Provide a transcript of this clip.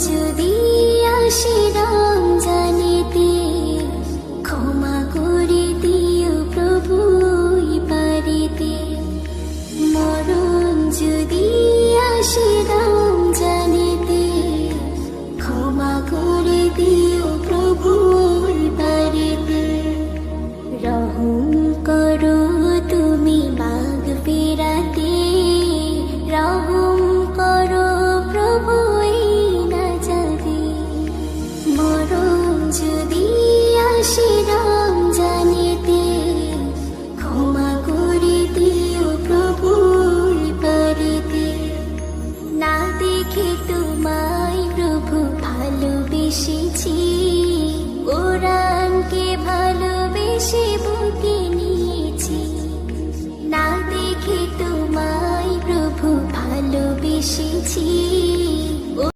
যদি আসে রমজানেতে, ক্ষমা করে দিও প্রভু পারিতে। মরণ যদি আসে রমজানেতে, ক্ষমা করে দিও প্রভু পারিতে। রহম করো তুমি মাগফিরাতে, রহম করো প্রভু এই নাজাতে। মরণ যদি আসে রমজানেতে, ক্ষমা করে দিও প্রভু পারিতে। না দেখে তোমায় প্রভু ভালোবেসেছি, কোরআনকে ভালোবেসে বুকে নিয়েছি। না দেখে তোমায় প্রভু ভালোবেসেছি,